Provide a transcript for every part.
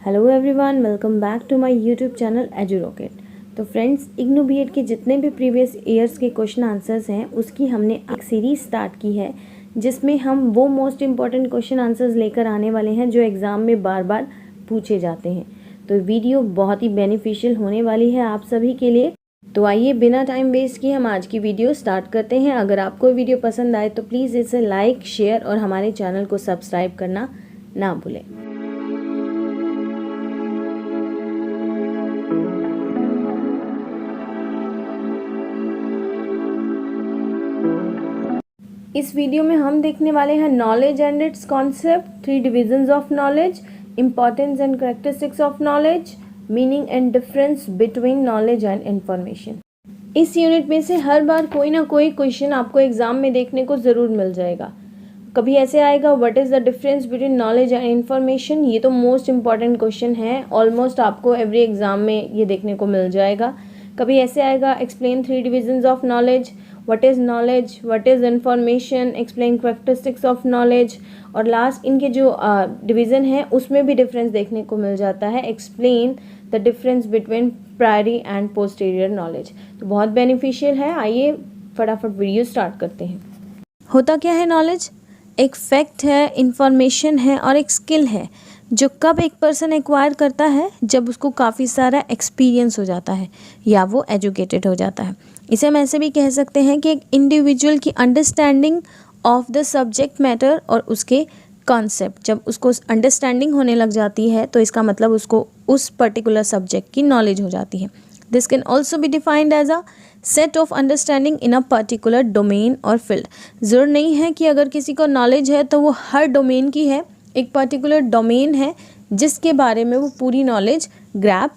Hello everyone, welcome back to my YouTube channel Edu Rocket. तो friends, IGNOU BEd के जितने भी प्रीवियस ईयर्स के क्वेश्चन आंसर्स हैं उसकी हमने एक सीरीज़ स्टार्ट की है जिसमें हम वो मोस्ट इम्पॉर्टेंट क्वेश्चन आंसर्स लेकर आने वाले हैं जो एग्ज़ाम में बार बार पूछे जाते हैं। तो वीडियो बहुत ही बेनिफिशियल होने वाली है आप सभी के लिए। तो आइए बिना टाइम वेस्ट किए हम आज की वीडियो स्टार्ट करते हैं। अगर आपको वीडियो पसंद आए तो प्लीज़ इसे लाइक, शेयर और हमारे चैनल को सब्सक्राइब करना ना भूलें। इस वीडियो में हम देखने वाले हैं knowledge and it's concept, 3 divisions of knowledge, importance and characteristics of knowledge, meaning and difference between knowledge and information. इस यूनिट में से हर बार कोई ना कोई क्वेश्चन आपको एग्जाम में देखने को ज़रूर मिल जाएगा। कभी ऐसे आएगा what is the difference between knowledge and information. ये तो मोस्ट इंपॉर्टेंट क्वेश्चन है, ऑलमोस्ट आपको एवरी एग्जाम में ये देखने को मिल जाएगा। कभी ऐसे आएगा explain 3 divisions of knowledge, what is knowledge, what is information, explain characteristics of knowledge, और लास्ट इनके जो डिवीज़न है उसमें भी डिफरेंस देखने को मिल जाता है, explain the difference between priori and posterior knowledge. तो बहुत बेनिफिशियल है। आइए फटाफट वीडियो स्टार्ट करते हैं। होता क्या है नॉलेज? एक फैक्ट है, इंफॉर्मेशन है और एक स्किल है जो कब एक पर्सन एक्वायर करता है, जब उसको काफ़ी सारा एक्सपीरियंस हो जाता है या वो एजुकेटेड हो जाता है। इसे हम ऐसे भी कह सकते हैं कि एक इंडिविजुअल की understanding of the subject matter और उसके कॉन्सेप्ट, जब उसको अंडरस्टैंडिंग होने लग जाती है तो इसका मतलब उसको उस पर्टिकुलर सब्जेक्ट की नॉलेज हो जाती है। This can also be defined as a set of understanding in a particular domain और फील्ड। ज़रूर नहीं है कि अगर किसी को नॉलेज है तो वो हर डोमेन की है, एक पर्टिकुलर डोमेन है जिसके बारे में वो पूरी नॉलेज ग्रैब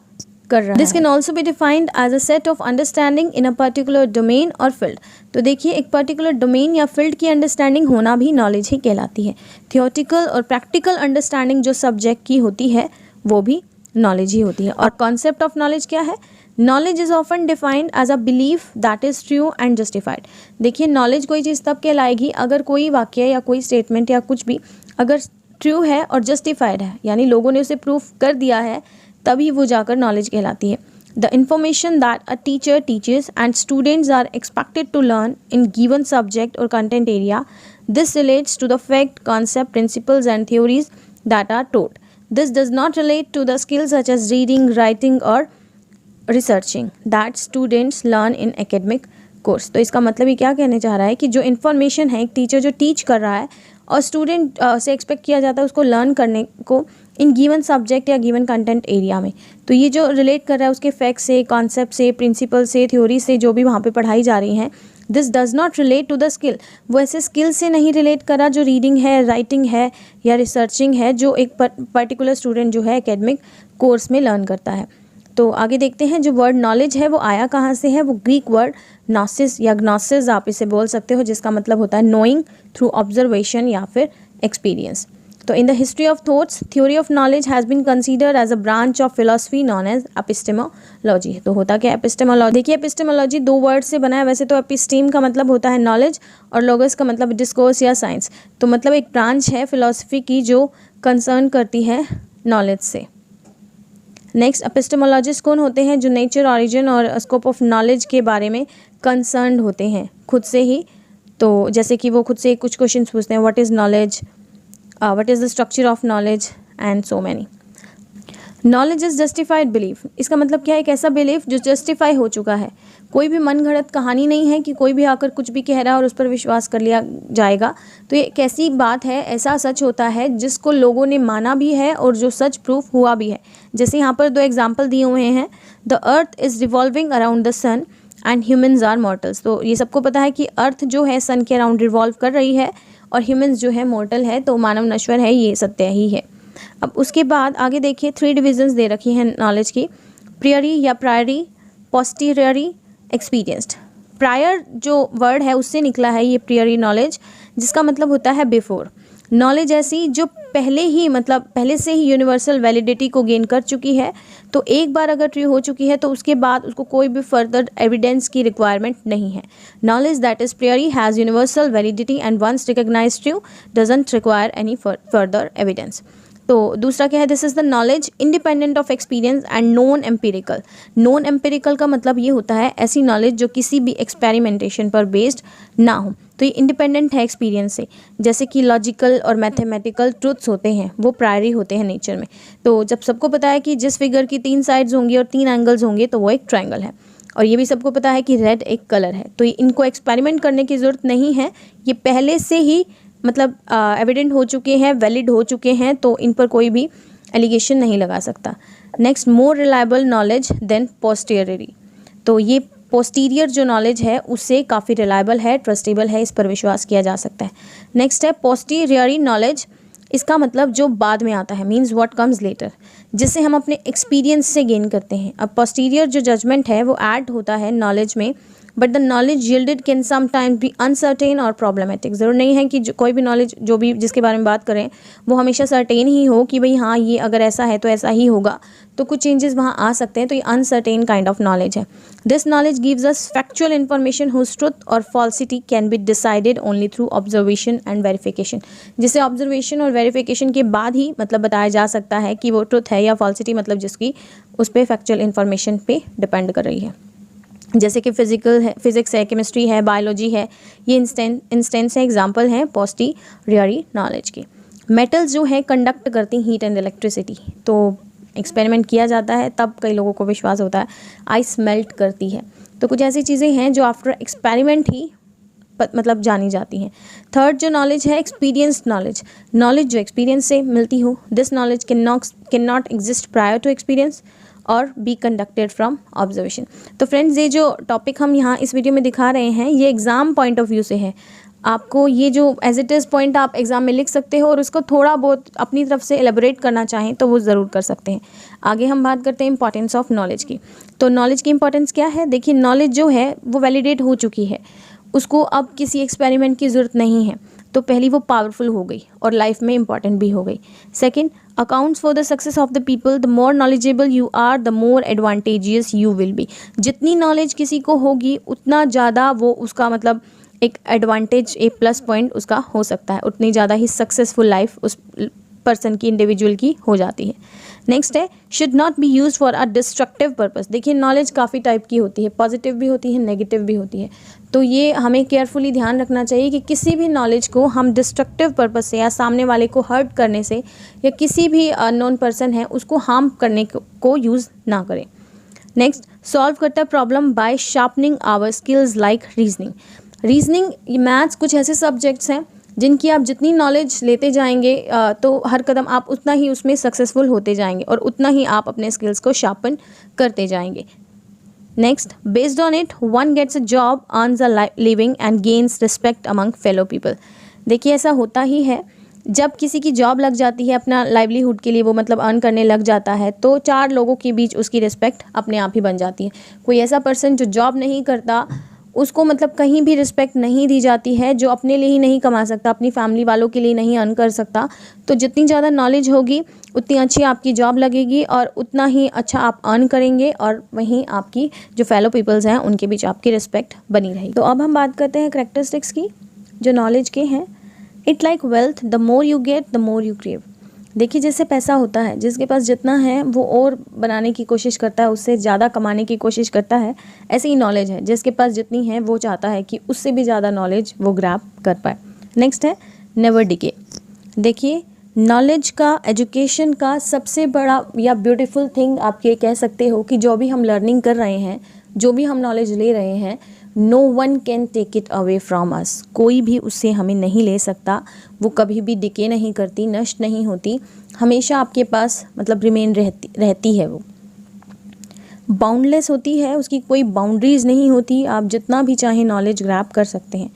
कर रहा है। This can also be defined as a set of understanding in a particular domain और फील्ड। तो देखिए, एक पर्टिकुलर डोमेन या फील्ड की अंडरस्टैंडिंग होना भी नॉलेज ही कहलाती है। थियोटिकल और प्रैक्टिकल अंडरस्टैंडिंग जो सब्जेक्ट की होती है वो भी नॉलेज ही होती है। और कॉन्सेप्ट ऑफ नॉलेज क्या है? Knowledge is often defined as a belief that is true and justified. देखिए, नॉलेज कोई चीज़ तब कहलाएगी अगर कोई वाक्य या कोई स्टेटमेंट या कुछ भी अगर ट्रू है और जस्टिफाइड है, यानी लोगों ने उसे प्रूफ कर दिया है, तभी वो जाकर नॉलेज कहलाती है। The information that a teacher teaches and students are expected to learn in given subject और content area, this relates to the fact, concept, principles and theories that are taught. This does not relate to the skills such as reading, writing और researching that students learn in academic course. तो इसका मतलब ये क्या कहने चाह रहा है कि जो इन्फॉर्मेशन है, एक टीचर जो टीच कर रहा है और स्टूडेंट से एक्सपेक्ट किया जाता है उसको लर्न करने को इन गिवन सब्जेक्ट या गिवन कंटेंट एरिया में, तो ये जो रिलेट कर रहा है उसके फैक्ट से, कॉन्सेप्ट से, प्रिंसिपल से, थ्योरी से, जो भी वहाँ पे पढ़ाई जा रही हैं, this does not relate to the skill. वो ऐसे स्किल से नहीं रिलेट कर रहा जो रीडिंग है, राइटिंग है या रिसर्चिंग है, जो एक पर्टिकुलर स्टूडेंट जो है एकेडमिक कोर्स में लर्न करता है। तो आगे देखते हैं, जो वर्ड नॉलेज है वो आया कहाँ से है? वो ग्रीक वर्ड नॉसिस या ग्नोसिस आप इसे बोल सकते हो, जिसका मतलब होता है नोइंग थ्रू ऑब्जर्वेशन या फिर एक्सपीरियंस। तो in the history of thoughts, theory of knowledge has been considered as a branch of philosophy known as epistemology. तो होता क्या एपिस्टेमोलॉजी? देखिए, एपिस्टेमोलॉजी 2 वर्ड से बना है। वैसे तो एपिस्टीम का मतलब होता है नॉलेज और लोगस का मतलब डिस्कोर्स या साइंस। तो मतलब एक ब्रांच है फिलोसफी की जो कंसर्न करती है नॉलेज से। नेक्स्ट, एपिस्टेमोलॉजिस्ट कौन होते हैं? जो नेचर, ऑरिजिन और स्कोप ऑफ नॉलेज के बारे में कंसर्न्ड होते हैं खुद से ही। तो जैसे कि वो खुद से कुछ क्वेश्चन पूछते हैं, what is knowledge, what is the structure of knowledge and so many. Knowledge is justified belief. इसका मतलब क्या है? एक ऐसा बिलीफ जो जस्टिफाई हो चुका है। कोई भी मन घड़त कहानी नहीं है कि कोई भी आकर कुछ भी कह रहा है और उस पर विश्वास कर लिया जाएगा। तो ये एक ऐसी बात है, ऐसा सच होता है जिसको लोगों ने माना भी है और जो सच प्रूफ हुआ भी है। जैसे यहाँ पर 2 एग्जाम्पल दिए हुए हैं, the earth is revolving around the sun and humans are mortals. तो ये सबको पता है कि अर्थ जो है सन के अराउंड रिवॉल्व कर रही है और ह्यूमन्स जो है मॉर्टल है, तो मानव नश्वर है, ये सत्य ही है। अब उसके बाद आगे देखिए, 3 डिविजन्स दे रखी हैं नॉलेज की, प्रियरी या प्रायरी, पोस्टीरियरी, एक्सपीरियंस्ड। प्रायर जो वर्ड है उससे निकला है ये प्रियरी नॉलेज, जिसका मतलब होता है बिफोर। नॉलेज ऐसी जो पहले ही मतलब पहले से ही यूनिवर्सल वैलिडिटी को गेन कर चुकी है, तो एक बार अगर ट्रू हो चुकी है तो उसके बाद उसको कोई भी फर्दर एविडेंस की रिक्वायरमेंट नहीं है। Knowledge that is priori has universal validity and once recognised true doesn't require any further evidence. तो दूसरा क्या है, this is the knowledge independent of experience and non empirical. Non empirical का मतलब ये होता है ऐसी नॉलेज जो किसी भी एक्सपेरिमेंटेशन पर बेस्ड ना हो, तो ये इंडिपेंडेंट है एक्सपीरियंस से। जैसे कि लॉजिकल और मैथमेटिकल ट्रूथ्स होते हैं वो प्रायरी होते हैं नेचर में। तो जब सबको पता है कि जिस फिगर की 3 साइड्स होंगी और 3 एंगल्स होंगे तो वो एक ट्रायंगल है, और ये भी सबको पता है कि रेड एक कलर है, तो इनको एक्सपेरिमेंट करने की ज़रूरत नहीं है, ये पहले से ही मतलब एविडेंट हो चुके हैं, वैलिड हो चुके हैं, तो इन पर कोई भी एलिगेशन नहीं लगा सकता। Next, more reliable knowledge than posteriori. तो ये पोस्टीरियर जो नॉलेज है उससे काफ़ी रिलायबल है, ट्रस्टेबल है, इस पर विश्वास किया जा सकता है। नेक्स्ट है पोस्टीरियरी नॉलेज, इसका मतलब जो बाद में आता है, मीन्स व्हाट कम्स लेटर, जिससे हम अपने एक्सपीरियंस से गेन करते हैं। अब पोस्टीरियर जो जजमेंट है वो ऐड होता है नॉलेज में, but the knowledge yielded can sometimes be uncertain और प्रॉब्लमेटिक। ज़रूर नहीं है कि कोई भी नॉलेज जो भी जिसके बारे में बात करें वो हमेशा सर्टेन ही हो कि भाई हाँ ये अगर ऐसा है तो ऐसा ही होगा, तो कुछ चेंजेस वहाँ आ सकते हैं, तो ये अनसर्टेन काइंड ऑफ नॉलेज है। This knowledge gives us factual information whose truth और falsity can be decided only through observation and verification, जिसे ऑब्जर्वेशन और वेरिफिकेशन के बाद ही मतलब बताया जा सकता है कि वो ट्रुथ है या फॉल्सिटी, मतलब जिसकी उस पर फैक्चुअल इन्फॉर्मेशन पे डिपेंड कर रही है। जैसे कि फिजिक्स है, केमिस्ट्री है, बायोलॉजी है, ये इंस्टेंस है, एग्जाम्पल हैं पोस्टीरियरी नॉलेज के। मेटल्स जो है कंडक्ट करती हीट एंड इलेक्ट्रिसिटी, तो एक्सपेरिमेंट किया जाता है तब कई लोगों को विश्वास होता है। आइस मेल्ट करती है, तो कुछ ऐसी चीज़ें हैं जो आफ्टर एक्सपेरिमेंट ही मतलब जानी जाती हैं। थर्ड जो नॉलेज है एक्सपीरियंस नॉलेज, नॉलेज जो एक्सपीरियंस से मिलती हो। This knowledge can not exist prior to experience और बी कंडक्टेड फ्रॉम ऑब्जर्वेशन। तो फ्रेंड्स, ये जो टॉपिक हम यहाँ इस वीडियो में दिखा रहे हैं ये एग्ज़ाम पॉइंट ऑफ व्यू से है। आपको ये जो एज इट इज़ पॉइंट आप एग्ज़ाम में लिख सकते हो और उसको थोड़ा बहुत अपनी तरफ से एलेबोरेट करना चाहें तो वो ज़रूर कर सकते हैं। आगे हम बात करते हैं इंपॉर्टेंस ऑफ नॉलेज की। तो नॉलेज की इंपॉर्टेंस क्या है, देखिए नॉलेज जो है वो वैलिडेट हो चुकी है, उसको अब किसी एक्सपेरिमेंट की ज़रूरत नहीं है, तो पहली वो पावरफुल हो गई और लाइफ में इंपॉर्टेंट भी हो गई। Second, accounts for the success of the people, the more knowledgeable you are the more advantageous you will be. जितनी नॉलेज किसी को होगी उतना ज़्यादा वो उसका मतलब एक एडवांटेज, एक प्लस पॉइंट उसका हो सकता है, उतनी ज़्यादा ही सक्सेसफुल लाइफ उस पर्सन की, इंडिविजुअल की हो जाती है। नेक्स्ट है should not be use for a destructive purpose. देखिए नॉलेज काफ़ी टाइप की होती है, पॉजिटिव भी होती है, नेगेटिव भी होती है, तो ये हमें केयरफुली ध्यान रखना चाहिए कि किसी भी नॉलेज को हम डिस्ट्रक्टिव पर्पस से या सामने वाले को हर्ट करने से या किसी भी अननोन पर्सन है उसको हार्म करने को यूज़ ना करें। नेक्स्ट, सॉल्व करता है problem by sharpening our skills like reasoning. Reasoning, maths कुछ ऐसे सब्जेक्ट्स हैं जिनकी आप जितनी नॉलेज लेते जाएंगे तो हर कदम आप उतना ही उसमें सक्सेसफुल होते जाएंगे और उतना ही आप अपने स्किल्स को शार्पन करते जाएंगे। Next, based on it one gets a job, earns a living and gains respect among fellow people. देखिए ऐसा होता ही है, जब किसी की जॉब लग जाती है, अपना लाइवलीहुड के लिए वो मतलब अर्न करने लग जाता है, तो 4 लोगों के बीच उसकी रिस्पेक्ट अपने आप ही बन जाती है। कोई ऐसा पर्सन जो जॉब नहीं करता उसको मतलब कहीं भी रिस्पेक्ट नहीं दी जाती है, जो अपने लिए ही नहीं कमा सकता, अपनी फैमिली वालों के लिए नहीं अर्न कर सकता। तो जितनी ज़्यादा नॉलेज होगी उतनी अच्छी आपकी जॉब लगेगी और उतना ही अच्छा आप अर्न करेंगे और वहीं आपकी जो फेलो पीपल्स हैं उनके बीच आपकी रिस्पेक्ट बनी रहेगी। तो अब हम बात करते हैं करैक्टरिस्टिक्स की जो नॉलेज के हैं। It like wealth, the more you get the more you crave. देखिए जैसे पैसा होता है, जिसके पास जितना है वो और बनाने की कोशिश करता है, उससे ज़्यादा कमाने की कोशिश करता है, ऐसे ही नॉलेज है, जिसके पास जितनी है वो चाहता है कि उससे भी ज़्यादा नॉलेज वो ग्रैब कर पाए। नेक्स्ट है नेवर डिके। देखिए नॉलेज का, एजुकेशन का सबसे बड़ा या ब्यूटीफुल थिंग आप ये कह सकते हो कि जो भी हम लर्निंग कर रहे हैं, जो भी हम नॉलेज ले रहे हैं, no one can take it away from us. कोई भी उससे हमें नहीं ले सकता, वो कभी भी डिके नहीं करती, नष्ट नहीं होती, हमेशा आपके पास मतलब रिमेन रहती है। वो बाउंडलेस होती है, उसकी कोई बाउंड्रीज नहीं होती, आप जितना भी चाहें नॉलेज ग्रैब कर सकते हैं।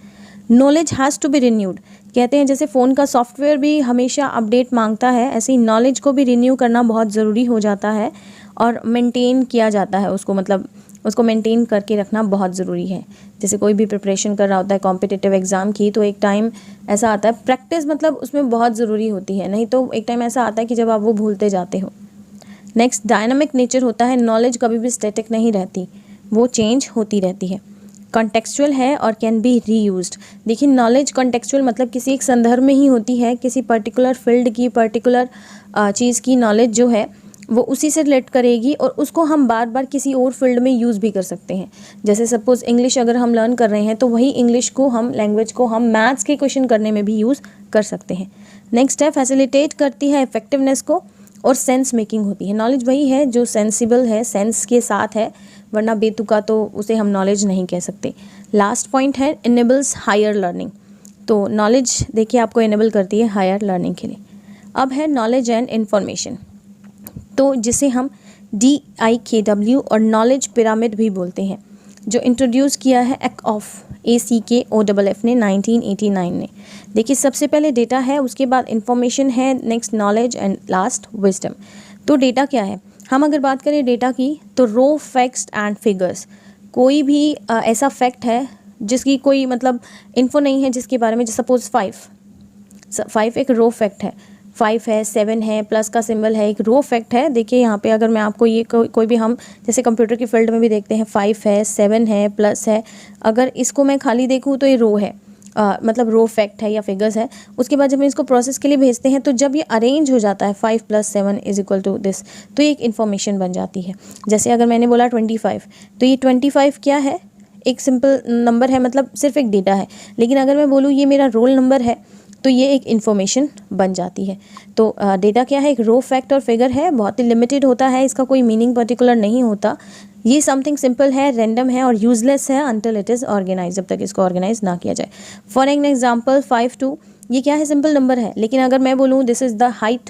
Knowledge has to be renewed. कहते हैं जैसे फ़ोन का सॉफ्टवेयर भी हमेशा अपडेट मांगता है, ऐसे ही नॉलेज को भी रिन्यू करना बहुत ज़रूरी हो जाता है और मेंटेन किया जाता है उसको, मतलब उसको मेंटेन करके रखना बहुत ज़रूरी है। जैसे कोई भी प्रिपरेशन कर रहा होता है कॉम्पिटिटिव एग्ज़ाम की, तो एक टाइम ऐसा आता है, प्रैक्टिस मतलब उसमें बहुत ज़रूरी होती है, नहीं तो एक टाइम ऐसा आता है कि जब आप वो भूलते जाते हो। नेक्स्ट, डायनामिक नेचर होता है, नॉलेज कभी भी स्टैटिक नहीं रहती, वो चेंज होती रहती है। कॉन्टेक्चुअल है और कैन बी रीयूज्ड। देखिए नॉलेज कॉन्टेक्चुअल मतलब किसी एक संदर्भ में ही होती है, किसी पर्टिकुलर फील्ड की, पर्टिकुलर चीज़ की नॉलेज जो है वो उसी से रिलेट करेगी और उसको हम बार बार किसी और फील्ड में यूज़ भी कर सकते हैं। जैसे सपोज़ इंग्लिश अगर हम लर्न कर रहे हैं तो वही इंग्लिश को हम, लैंग्वेज को हम मैथ्स के क्वेश्चन करने में भी यूज़ कर सकते हैं। नेक्स्ट है फैसिलिटेट करती है इफेक्टिवनेस को और सेंस मेकिंग होती है। नॉलेज वही है जो सेंसिबल है, सेंस के साथ है, वरना बेतुका तो उसे हम नॉलेज नहीं कह सकते। लास्ट पॉइंट है इनेबल्स हायर लर्निंग। तो नॉलेज देखिए आपको इनेबल करती है हायर लर्निंग के लिए। अब है नॉलेज एंड इन्फॉर्मेशन, तो जिसे हम DIKW और नॉलेज पिरामिड भी बोलते हैं, जो इंट्रोड्यूस किया है ACKOFF ने 1989 ने। देखिए सबसे पहले डेटा है, उसके बाद इंफॉर्मेशन है, next knowledge and last wisdom. तो डेटा क्या है, हम अगर बात करें डेटा की तो रो फैक्ट्स एंड फिगर्स। कोई भी ऐसा फैक्ट है जिसकी कोई मतलब इन्फो नहीं है, जिसके बारे में, सपोज 5 एक रो फैक्ट है, 5 है, 7 है, प्लस का सिंबल है, एक रो फैक्ट है। देखिए यहाँ पे अगर मैं आपको ये कोई भी, हम जैसे कंप्यूटर की फील्ड में भी देखते हैं 5 है, 7 है, प्लस है, अगर इसको मैं खाली देखूँ तो ये रो है, मतलब रो फैक्ट है या फिगर्स है। उसके बाद जब हम इसको प्रोसेस के लिए भेजते हैं तो जब ये अरेंज हो जाता है 5 + 7 = दिस, तो ये एक इन्फॉर्मेशन बन जाती है। जैसे अगर मैंने बोला 25, तो ये 25 क्या है, एक सिंपल नंबर है, मतलब सिर्फ एक डेटा है। लेकिन अगर मैं बोलूँ ये मेरा रोल नंबर है तो ये एक इन्फॉर्मेशन बन जाती है। तो डेटा क्या है, एक रो फैक्ट और फिगर है, बहुत ही लिमिटेड होता है, इसका कोई मीनिंग पर्टिकुलर नहीं होता। ये समथिंग सिंपल है, रैंडम है और यूजलेस है अनटिल इट इज़ ऑर्गेनाइज, जब तक इसको ऑर्गेनाइज ना किया जाए। फॉर एन एग्जाम्पल 5-2, ये क्या है, सिंपल नंबर है, लेकिन अगर मैं बोलूँ दिस इज़ द हाइट,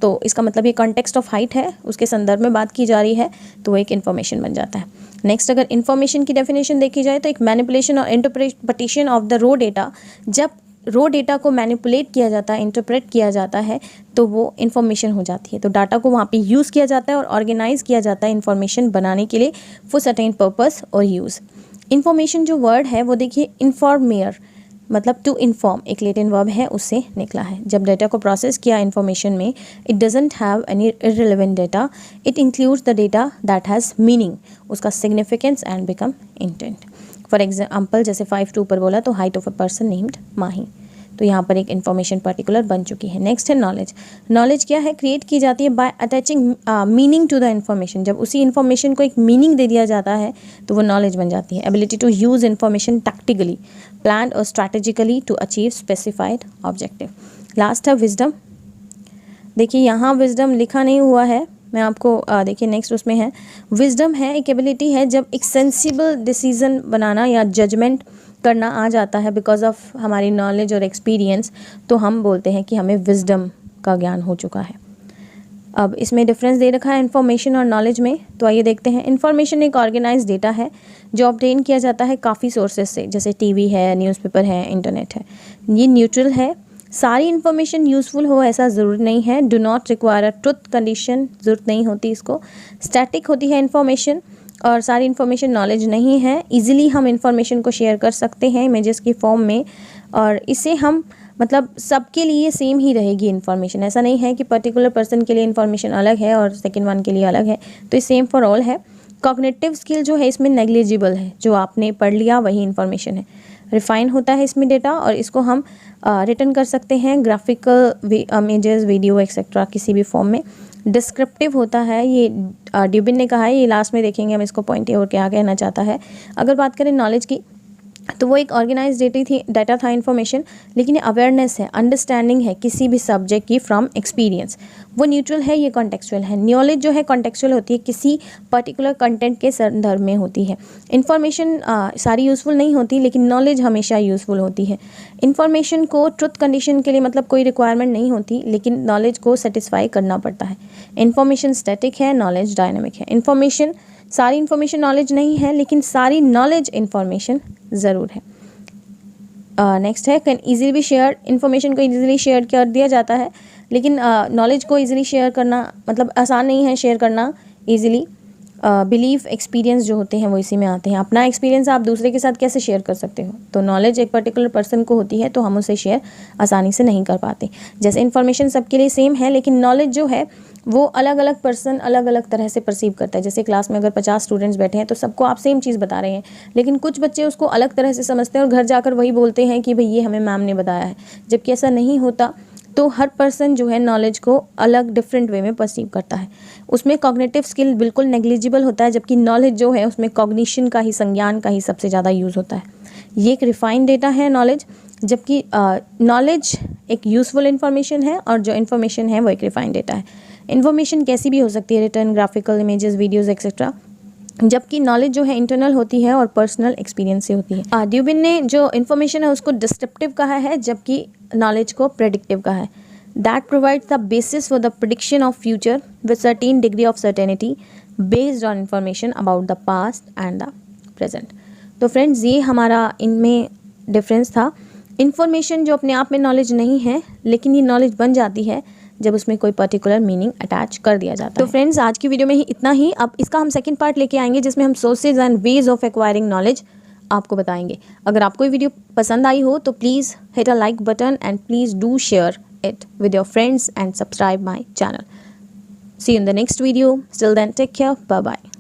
तो इसका मतलब ये कॉन्टेक्स्ट ऑफ हाइट है, उसके संदर्भ में बात की जा रही है, तो वो एक इन्फॉर्मेशन बन जाता है। नेक्स्ट अगर इन्फॉर्मेशन की डेफिनेशन देखी जाए तो एक मैनिपुलेशन और interpretation of the raw data. जब रो डेटा को मैनिपुलेट किया जाता है, इंटरप्रेट किया जाता है, तो वो इन्फॉर्मेशन हो जाती है। तो डाटा को वहाँ पे यूज़ किया जाता है और ऑर्गेनाइज किया जाता है इन्फॉर्मेशन बनाने के लिए फॉर सर्टेन पर्पस और यूज़। इन्फॉर्मेशन जो वर्ड है वो देखिए इन्फॉर्मेयर, मतलब टू इन्फॉर्म, एक लेटिन वर्ब है, उससे निकला है। जब डेटा को प्रोसेस किया इन्फॉर्मेशन में, it doesn't have any irrelevant data, it includes the data that has meaning, उसका significance and become intent. For example जैसे 5-2 पर बोला तो height of a person named Mahi, तो यहाँ पर एक इन्फॉर्मेशन पर्टिकुलर बन चुकी है। नेक्स्ट है नॉलेज। नॉलेज क्या है, क्रिएट की जाती है by attaching meaning to the information. जब उसी इन्फॉर्मेशन को एक मीनिंग दे दिया जाता है तो वो नॉलेज बन जाती है। Ability to use information tactically, plan और strategically to achieve specified objective. Last है विजडम। देखिए यहाँ विजडम लिखा नहीं हुआ है, मैं आपको देखिए नेक्स्ट उसमें है, विजडम है एक एबिलिटी है जब एक सेंसिबल डिसीजन बनाना या जजमेंट करना आ जाता है बिकॉज ऑफ हमारी नॉलेज और एक्सपीरियंस, तो हम बोलते हैं कि हमें विजडम का ज्ञान हो चुका है। अब इसमें डिफरेंस दे रखा है इन्फॉर्मेशन और नॉलेज में, तो आइए देखते हैं। इन्फॉर्मेशन एक ऑर्गेनाइज डेटा है जो ऑब्टेन किया जाता है काफ़ी सोर्सेज से, जैसे टीवी है, न्यूज़पेपर है, इंटरनेट है। ये न्यूट्रल है, सारी इन्फॉर्मेशन यूज़फुल हो ऐसा ज़रूरी नहीं है, do not require a truth condition, ज़रूरत नहीं होती इसको। स्टैटिक होती है इन्फॉर्मेशन, और सारी इन्फॉर्मेशन नॉलेज नहीं है। इजीली हम इन्फॉर्मेशन को शेयर कर सकते हैं इमेजेस की फॉर्म में, और इसे हम मतलब सबके लिए सेम ही रहेगी इन्फॉर्मेशन। ऐसा नहीं है कि पर्टिकुलर पर्सन के लिए इन्फॉर्मेशन अलग है और सेकंड वन के लिए अलग है, तो ये सेम फॉर ऑल है। कॉग्निटिव स्किल जो है इसमें नेग्लिजिबल है, जो आपने पढ़ लिया वही इन्फॉर्मेशन है। रिफाइन होता है इसमें डेटा, और इसको हम रिटर्न कर सकते हैं ग्राफिकल इमेजेस, वीडियो एक्सेट्रा किसी भी फॉर्म में। डिस्क्रिप्टिव होता है, ये ड्यूबिन ने कहा है, ये लास्ट में देखेंगे हम इसको पॉइंट और क्या कहना चाहता है। अगर बात करें नॉलेज की तो वो एक ऑर्गेनाइज डाटा था इन्फॉर्मेशन, लेकिन ये अवेयरनेस है, अंडरस्टैंडिंग है किसी भी सब्जेक्ट की फ्रॉम एक्सपीरियंस। वो न्यूट्रल है, ये कॉन्टेक्चुअल है। नॉलेज जो है कॉन्टेक्चुअल होती है, किसी पर्टिकुलर कंटेंट के संदर्भ में होती है। इन्फॉर्मेशन सारी यूज़फुल नहीं होती, लेकिन नॉलेज हमेशा यूज़फुल होती है। इन्फॉर्मेशन को ट्रुथ कंडीशन के लिए मतलब कोई रिक्वायरमेंट नहीं होती, लेकिन नॉलेज को सेटिस्फाई करना पड़ता है। इन्फॉर्मेशन स्टैटिक है, नॉलेज डायनामिक है। इन्फॉर्मेशन, सारी इन्फॉर्मेशन नॉलेज नहीं है, लेकिन सारी नॉलेज इन्फॉर्मेशन ज़रूर है। नेक्स्ट है can easily B share. Information को ईजिली शेयर कर दिया जाता है, लेकिन नॉलेज को ईजिली शेयर करना मतलब आसान नहीं है शेयर करना ईजिली। बिलीफ, एक्सपीरियंस जो होते हैं वो इसी में आते हैं। अपना एक्सपीरियंस आप दूसरे के साथ कैसे शेयर कर सकते हो, तो नॉलेज एक पर्टिकुलर पर्सन को होती है तो हम उसे शेयर आसानी से नहीं कर पाते। जैसे इन्फॉर्मेशन सबके लिए सेम है, लेकिन नॉलेज जो है वो अलग अलग पर्सन अलग अलग तरह से परसीव करता है। जैसे क्लास में अगर 50 स्टूडेंट्स बैठे हैं तो सबको आप सेम चीज़ बता रहे हैं, लेकिन कुछ बच्चे उसको अलग तरह से समझते हैं और घर जाकर वही बोलते हैं कि भाई ये हमें मैम ने बताया है, जबकि ऐसा नहीं होता। तो हर पर्सन जो है नॉलेज को अलग डिफरेंट वे में परसीव करता है। उसमें कॉग्निटिव स्किल बिल्कुल नेग्लिजिबल होता है, जबकि नॉलेज जो है उसमें कॉग्निशन का ही, संज्ञान का ही सबसे ज़्यादा यूज़ होता है। ये एक रिफाइंड डेटा है नॉलेज, जबकि नॉलेज एक यूज़फुल इन्फॉर्मेशन है और जो इन्फॉर्मेशन है वो एक रिफाइंड डेटा है। इन्फॉर्मेशन कैसी भी हो सकती है, return, graphical, images, videos etcetera, जबकि नॉलेज जो है इंटरनल होती है और पर्सनल एक्सपीरियंस से होती है। ड्यूबिन ने जो इन्फॉर्मेशन है उसको डिस्क्रिप्टिव कहा है, जबकि नॉलेज को प्रेडिक्टिव कहा है। That provides the basis for the prediction of future with certain degree of certainty based on information about the past and the present. तो फ्रेंड्स, ये हमारा इनमें डिफरेंस था। इन्फॉर्मेशन जो अपने आप में नॉलेज नहीं है, लेकिन ये नॉलेज बन जाती है जब उसमें कोई पर्टिकुलर मीनिंग अटैच कर दिया जाता है। तो फ्रेंड्स, आज की वीडियो में ही इतना ही। अब इसका हम सेकंड पार्ट लेके आएंगे जिसमें हम sources and ways of acquiring knowledge आपको बताएंगे। अगर आपको ये वीडियो पसंद आई हो तो please hit a like button and please do share it with your friends and subscribe my channel. See you in the next video. Till then, take care. Bye bye.